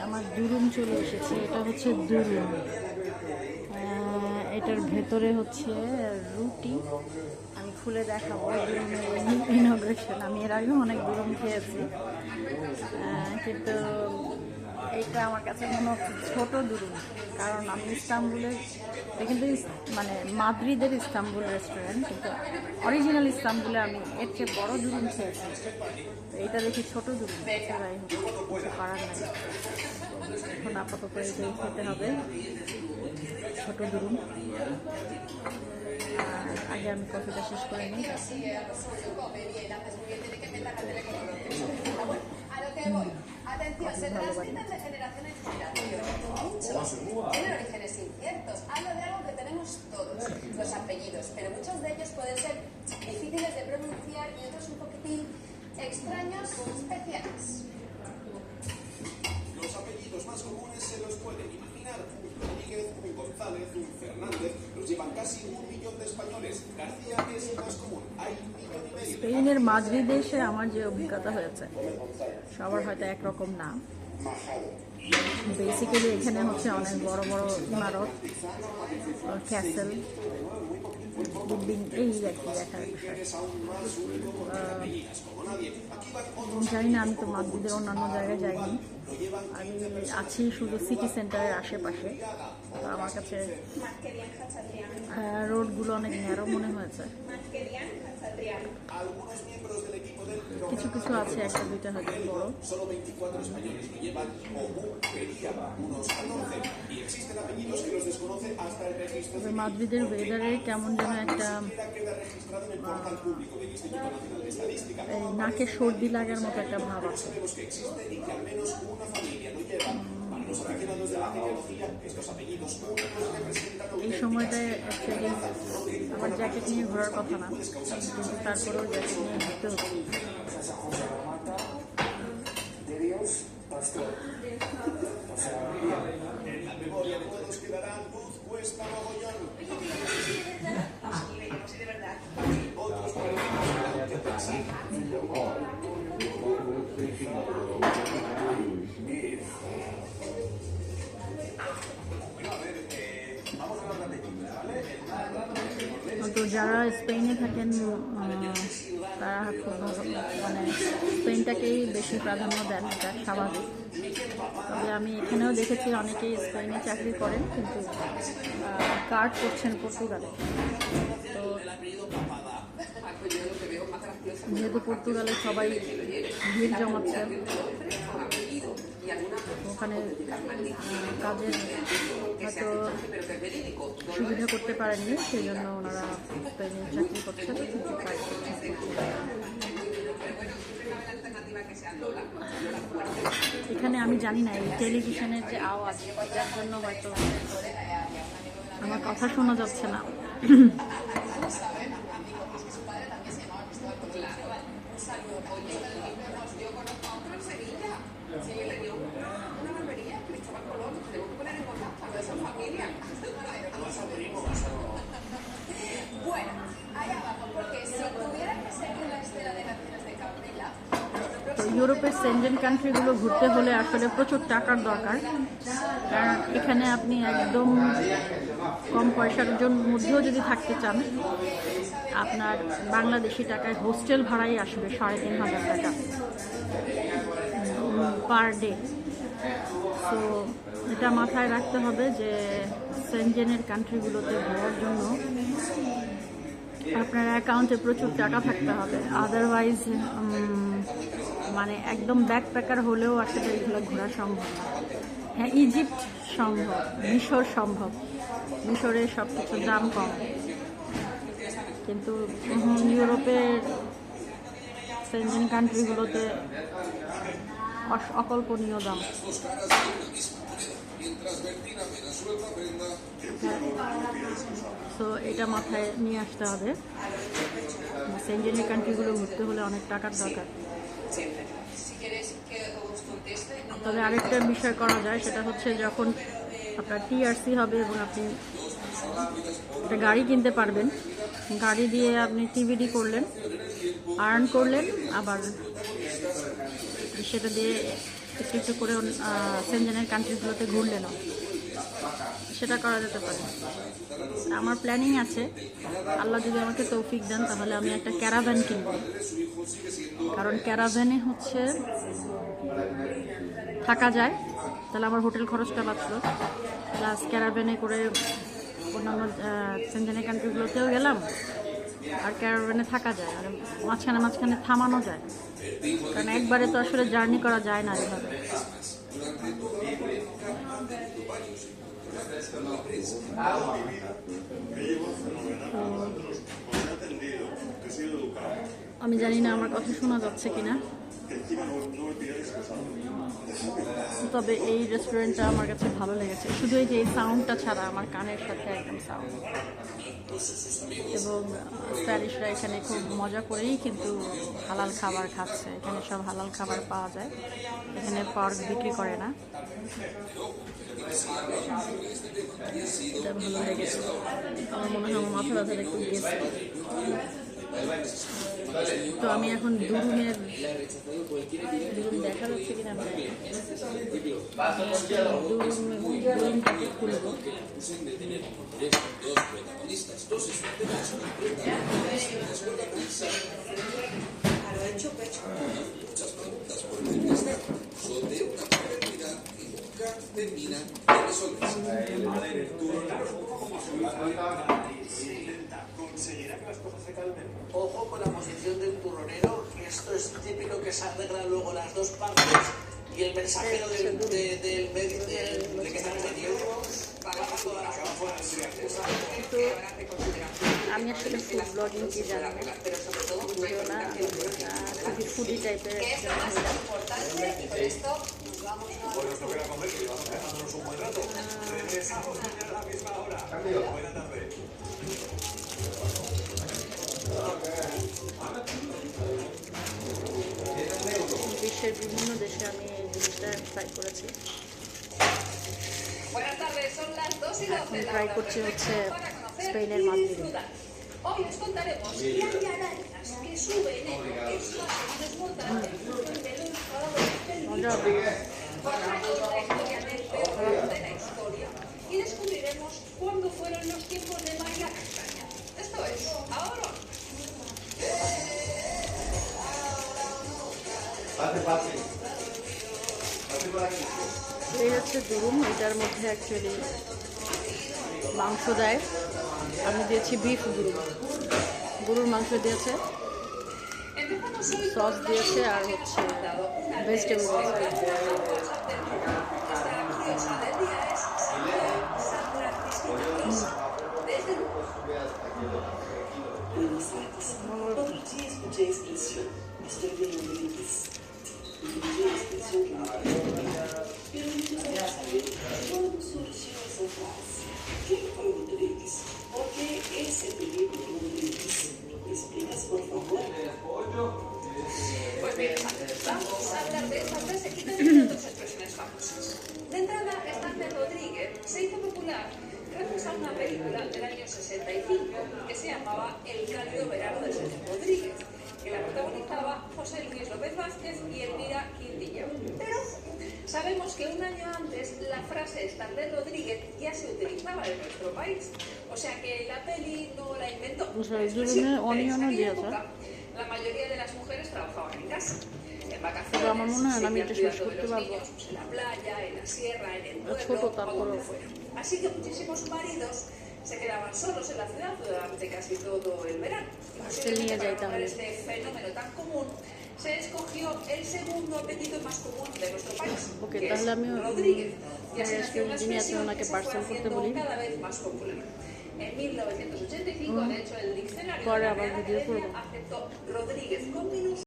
আমার দুরুম চলে এসেছে। এটা হচ্ছে দুরুম, এটার ভেতরে হচ্ছে রুটি। আমি খুলে দেখাবো দুরুমের ইনগ্রেশন। আমি এর আগেও অনেক দুরুম খেয়েছি, কিন্তু এইটা আমার কাছে মনে হচ্ছে ছোটো দুরুম। কারণ আমি ইস্তাম্বুলের, এটা কিন্তু মানে মাদ্রিদের ইস্তাম্বুল রেস্টুরেন্ট, কিন্তু অরিজিনাল ইস্তাম্বুলে আমি এর চেয়ে বড় দুরুম খেয়েছি। এইটা দেখি ছোটো দুরুম, যাই হোক কিছু করার নাই। এখন আপাতত এটাই খেতে হবে, ছোটো দুরুম। আগে আমি কফিটা শেষ করে নিই। Atención, se transmiten de generación en generación. Tienen orígenes inciertos. Hablo de algo que tenemos todos, los apellidos, pero muchos de ellos pueden ser difíciles de pronunciar y otros un poquitín extraños o especiales. Los apellidos más comunes se los pueden imaginar. Un Rodríguez, un González, un Fernández, los llevan casi 1 millón de españoles. García es el más común, hay 1,5 millones. স্পেনের মাদ্রিদে এসে আমার যে অভিজ্ঞতা হয়েছে, সবার হয়তো একরকম না। বেসিক্যালি এখানে হচ্ছে অনেক বড় বড় ইমারত, ক্যাসেল, বিল্ডিং, এই আর কি দেখার বিষয়। জানি না, আমি তো মাদ্রিদের অন্যান্য জায়গায় যাইনি, আমি আছি শুধু সিটি সেন্টারের আশেপাশে। তো আমার কাছে রোডগুলো অনেক ন্যারো মনে হয়েছে। কিছু কিছু আছে, একটা দুইটা হয়তো বড়। মাদ্রিদের ওয়েদারে কেমন যেন একটা নাকে সর্দি লাগার মতো একটা ভাব আছে। এই সময়টায় অ্যাকচুয়ালি আমার জ্যাকেট নিয়ে ঘোরার কথা না, কিন্তু তারপরেও জ্যাকেট নিয়ে ঘুরতে হচ্ছে। তো যারা স্পেনে থাকেন তারা খুব মানে স্পেনটাকেই বেশি প্রাধান্য দেন, এটা স্বাভাবিক। তবে আমি এখানেও দেখেছি অনেকেই স্পেনে চাকরি করেন, কিন্তু কার্ড করছেন পর্তুগালে। তো যেহেতু পর্তুগালে সবাই ভিড় জমাচ্ছে, ওখানে কাজের হয়তো সুবিধা করতে পারেননি, সেই জন্য ওনারা স্পেনে চাকরি করছেন। এখানে আমি জানি না, এই টেলিভিশনের যে আওয়াজ, যার জন্য হয়তো আমার কথা শোনা যাচ্ছে না। তো ইউরোপের সেনজেন কান্ট্রিগুলো ঘুরতে হলে আসলে প্রচুর টাকার দরকার, কারণ এখানে আপনি একদম কম পয়সার মধ্যেও যদি থাকতে চান, আপনার বাংলাদেশি টাকায় হোস্টেল ভাড়াই আসবে 3,500 টাকা পার ডে। তো এটা মাথায় রাখতে হবে যে সেনজেনের কান্ট্রিগুলোতে ঘোরার জন্য আপনার অ্যাকাউন্টে প্রচুর টাকা থাকতে হবে, আদারওয়াইজ মানে একদম ব্যাকপ্যাকার হলেও আসলে এগুলো ঘোরা সম্ভব না। হ্যাঁ, ইজিপ্ট সম্ভব, মিশর সম্ভব, মিশরে সব কিছুর দাম কম, কিন্তু ইউরোপের সেনজেন কান্ট্রিগুলোতে অকল্পনীয় দাম। তো এটা মাথায় নিয়ে আসতে হবে, সেনজেনের কান্ট্রিগুলো ঘুরতে হলে অনেক টাকার দরকার। তবে আরেকটা বিষয় করা যায়, সেটা হচ্ছে যখন আপনার টিআরসি হবে এবং আপনি একটা গাড়ি কিনতে পারবেন, গাড়ি দিয়ে আপনি টিভিডি করলেন, আর্ন করলেন, আবার সেটা দিয়ে একটু একটু করে সেনজেনের কান্ট্রিগুলোতে ঘুরলে না, সেটা করা যেতে পারে। আমার প্ল্যানিং আছে, আল্লাহ যদি আমাকে তৌফিক দেন তাহলে আমি একটা ক্যারাভ্যান কিনব, কারণ ক্যারাভ্যানে হচ্ছে থাকা যায়, তাহলে আমার হোটেল খরচটা বাঁচলো, প্লাস ক্যারাভ্যানে করে অন্যান্য সেনজেনের কান্ট্রিগুলোতেও গেলাম, আর ক্যারাভ্যানে থাকা যায়, আর মাঝখানে মাঝখানে থামানো যায়, কারণ একবারে তো আসলে জার্নি করা যায় না এভাবে। আমি জানি না আমার কথা শোনা যাচ্ছে কিনা, তবে এই রেস্টুরেন্টটা আমার কাছে ভালো লেগেছে, শুধু এই যে এই সাউন্ডটা ছাড়া আমার কানের সাথে একদম সাউন্ড। এবং স্প্যানিশরা এখানে খুব মজা করেই কিন্তু হালাল খাবার খাচ্ছে, এখানে সব হালাল খাবার পাওয়া যায়, এখানে পর্ক বিক্রি করে না। এটা ভালো লেগেছে, আমার মনে হয় আমার মাথা ব্যথাটা একটু গেছে। তো আমি এখন দুরুমের দেখা যাচ্ছে কিনা দুরুমটাকে খুলবো। ¿Conseguirá que las cosas se calmen? Ojo con la posición del turronero, que esto es típico que se arreglan luego las dos partes y el mensajero del que está metido pagaba toda la cama fuera আমি আসলে food blogging কি জানি না, বুঝিও না, খুবই foodie টাইপের। Que es lo más importante y con esto nos vamos a... Pues nos toca comer, que llevamos dejándonos un buen rato. Regresamos mañana a la misma hora. Buena tarde. বিশ্বের বিভিন্ন দেশে আমি এই জিনিসটা ট্রাই করেছি। Buenas tardes, son las 2:12. Try করছি হচ্ছে স্পেনের y মাদ্রিদে। disfrutar. Hoy os contaremos que hay arañas que suben en estos desmontantes del enfadado del মজা হবে। Contaremos la historia del peor de la historia y descubriremos cuándo fueron los tiempos de María Castaña. Esto es, ahora. এই হচ্ছে দুরুম, এটার মধ্যে actually মাংস দেয়, আমি দিয়েছি বিফ দুরুম, গরুর মাংস দিয়েছে, সস দিয়েছে, আর হচ্ছে vegetable Otro día escuché expresión, estoy viendo brillos. Escuché expresión que me parece, pero me gustaría saber cómo surgió esa frase. ¿Quién fue Rodríguez? ¿Por qué ese apellido Rodríguez? ¿Me explicas, por favor? Pues bien, vamos a hablar de esta frase y también de otras expresiones famosas. De entrada, esta de Rodríguez se hizo popular gracias a una película del año 65 que se llamaba El cálido verano del señor Rodríguez, que la protagonizaba José Luis López Vázquez y Elvira Quintillo. Pero sabemos que un año antes la frase estar de Rodríguez ya se utilizaba en nuestro país, o sea que la peli no la inventó. La expresión, pero en aquella época, la mayoría de las mujeres trabajaban en casa, en vacaciones, seguían cuidando de los niños, pues, en la playa, en la sierra, en el pueblo o donde fuera. Así que muchísimos maridos se quedaban solos en la ciudad durante casi todo el verano. Y posiblemente para nombrar este fenómeno tan común, se escogió el segundo apellido más común de nuestro país, que es Rodríguez. Y así nació una expresión que se fue haciendo cada vez más popular. En 1985, de hecho, el diccionario de la Real Academia aceptó Rodríguez con minúsculas